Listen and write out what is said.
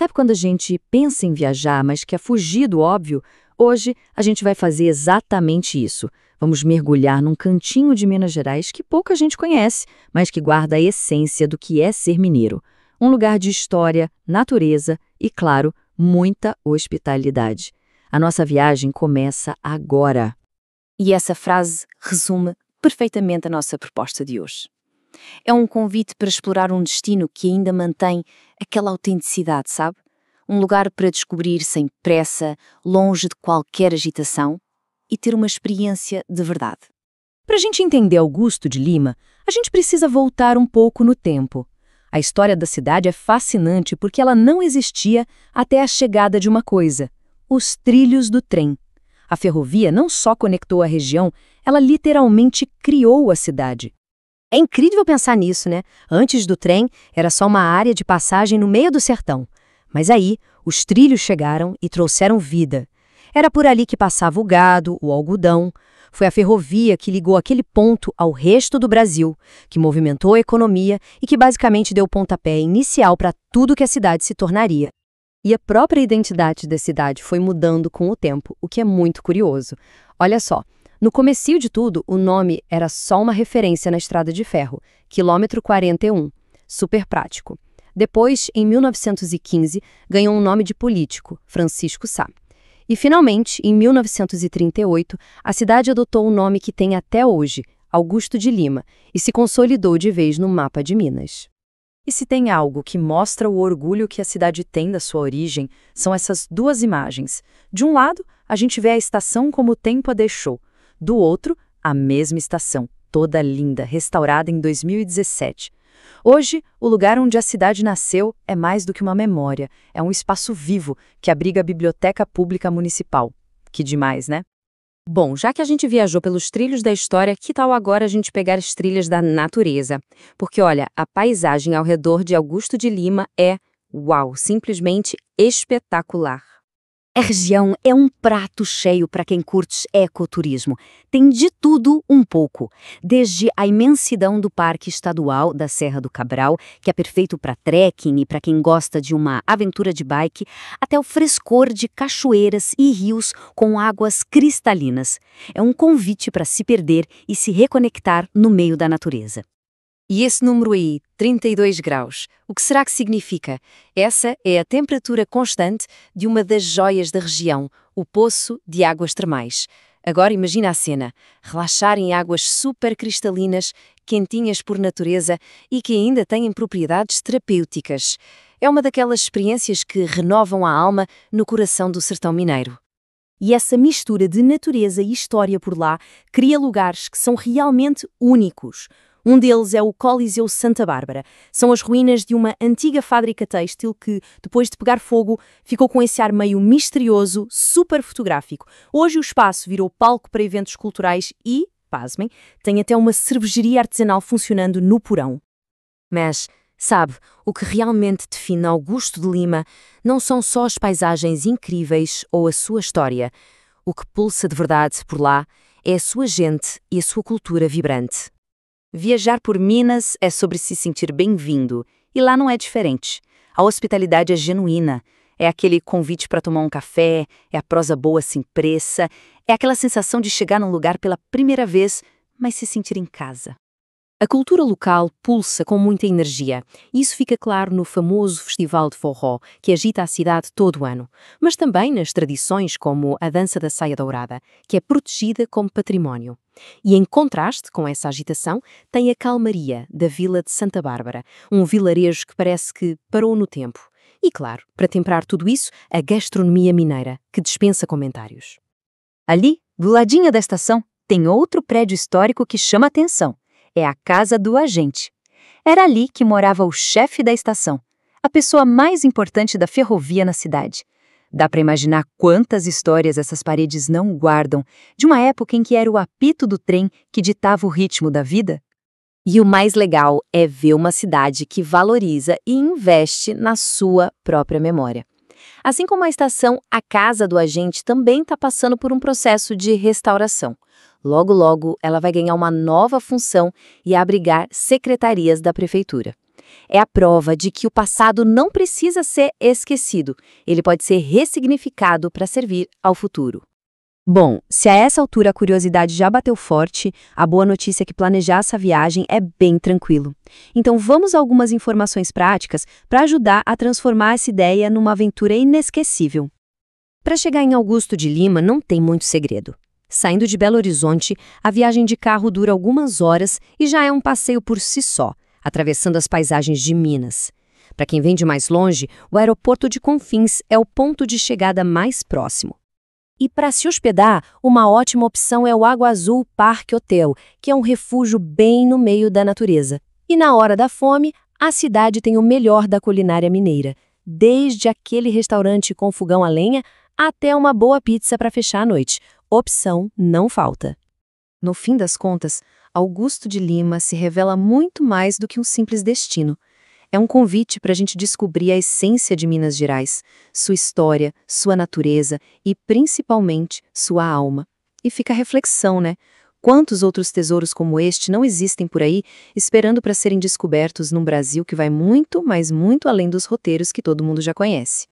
Sabe quando a gente pensa em viajar, mas quer fugir do óbvio? Hoje a gente vai fazer exatamente isso. Vamos mergulhar num cantinho de Minas Gerais que pouca gente conhece, mas que guarda a essência do que é ser mineiro. Um lugar de história, natureza e, claro, muita hospitalidade. A nossa viagem começa agora. E essa frase resume perfeitamente a nossa proposta de hoje. É um convite para explorar um destino que ainda mantém aquela autenticidade, sabe? Um lugar para descobrir sem pressa, longe de qualquer agitação e ter uma experiência de verdade. Para a gente entender Augusto de Lima, a gente precisa voltar um pouco no tempo. A história da cidade é fascinante porque ela não existia até a chegada de uma coisa: os trilhos do trem. A ferrovia não só conectou a região, ela literalmente criou a cidade. É incrível pensar nisso, né? Antes do trem, era só uma área de passagem no meio do sertão. Mas aí, os trilhos chegaram e trouxeram vida. Era por ali que passava o gado, o algodão. Foi a ferrovia que ligou aquele ponto ao resto do Brasil, que movimentou a economia e que basicamente deu o pontapé inicial para tudo que a cidade se tornaria. E a própria identidade da cidade foi mudando com o tempo, o que é muito curioso. Olha só. No comecinho de tudo, o nome era só uma referência na estrada de ferro, quilômetro 41, super prático. Depois, em 1915, ganhou um nome de político, Francisco Sá. E, finalmente, em 1938, a cidade adotou o nome que tem até hoje, Augusto de Lima, e se consolidou de vez no mapa de Minas. E se tem algo que mostra o orgulho que a cidade tem da sua origem, são essas duas imagens. De um lado, a gente vê a estação como o tempo a deixou. Do outro, a mesma estação, toda linda, restaurada em 2017. Hoje, o lugar onde a cidade nasceu é mais do que uma memória, é um espaço vivo que abriga a Biblioteca Pública Municipal. Que demais, né? Bom, já que a gente viajou pelos trilhos da história, que tal agora a gente pegar as trilhas da natureza? Porque, olha, a paisagem ao redor de Augusto de Lima é, uau, simplesmente espetacular. A região é um prato cheio para quem curte ecoturismo. Tem de tudo um pouco, desde a imensidão do Parque Estadual da Serra do Cabral, que é perfeito para trekking e para quem gosta de uma aventura de bike, até o frescor de cachoeiras e rios com águas cristalinas. É um convite para se perder e se reconectar no meio da natureza. E esse número aí, 32 graus, o que será que significa? Essa é a temperatura constante de uma das joias da região, o Poço de Águas Termais. Agora imagina a cena, relaxar em águas super cristalinas, quentinhas por natureza e que ainda têm propriedades terapêuticas. É uma daquelas experiências que renovam a alma no coração do sertão mineiro. E essa mistura de natureza e história por lá cria lugares que são realmente únicos. Um deles é o Coliseu Santa Bárbara. São as ruínas de uma antiga fábrica têxtil que, depois de pegar fogo, ficou com esse ar meio misterioso, super fotográfico. Hoje o espaço virou palco para eventos culturais e, pasmem, tem até uma cervejaria artesanal funcionando no porão. Mas, sabe, o que realmente define Augusto de Lima não são só as paisagens incríveis ou a sua história. O que pulsa de verdade por lá é a sua gente e a sua cultura vibrante. Viajar por Minas é sobre se sentir bem-vindo, e lá não é diferente. A hospitalidade é genuína, é aquele convite para tomar um café, é a prosa boa sem pressa, é aquela sensação de chegar num lugar pela primeira vez, mas se sentir em casa. A cultura local pulsa com muita energia. Isso fica claro no famoso Festival de Forró, que agita a cidade todo o ano. Mas também nas tradições como a dança da saia dourada, que é protegida como património. E em contraste com essa agitação, tem a calmaria da Vila de Santa Bárbara, um vilarejo que parece que parou no tempo. E claro, para temperar tudo isso, a gastronomia mineira, que dispensa comentários. Ali, do ladinho da estação, tem outro prédio histórico que chama atenção. É a Casa do Agente. Era ali que morava o chefe da estação, a pessoa mais importante da ferrovia na cidade. Dá para imaginar quantas histórias essas paredes não guardam, de uma época em que era o apito do trem que ditava o ritmo da vida? E o mais legal é ver uma cidade que valoriza e investe na sua própria memória. Assim como a estação, a Casa do Agente também está passando por um processo de restauração. Logo, logo, ela vai ganhar uma nova função e abrigar secretarias da prefeitura. É a prova de que o passado não precisa ser esquecido, ele pode ser ressignificado para servir ao futuro. Bom, se a essa altura a curiosidade já bateu forte, a boa notícia é que planejar essa viagem é bem tranquilo. Então vamos a algumas informações práticas para ajudar a transformar essa ideia numa aventura inesquecível. Para chegar em Augusto de Lima não tem muito segredo. Saindo de Belo Horizonte, a viagem de carro dura algumas horas e já é um passeio por si só, atravessando as paisagens de Minas. Para quem vem de mais longe, o aeroporto de Confins é o ponto de chegada mais próximo. E para se hospedar, uma ótima opção é o Água Azul Parque Hotel, que é um refúgio bem no meio da natureza. E na hora da fome, a cidade tem o melhor da culinária mineira, desde aquele restaurante com fogão a lenha até uma boa pizza para fechar a noite. Opção não falta. No fim das contas, Augusto de Lima se revela muito mais do que um simples destino. É um convite para a gente descobrir a essência de Minas Gerais, sua história, sua natureza e, principalmente, sua alma. E fica a reflexão, né? Quantos outros tesouros como este não existem por aí, esperando para serem descobertos num Brasil que vai muito, mas muito além dos roteiros que todo mundo já conhece?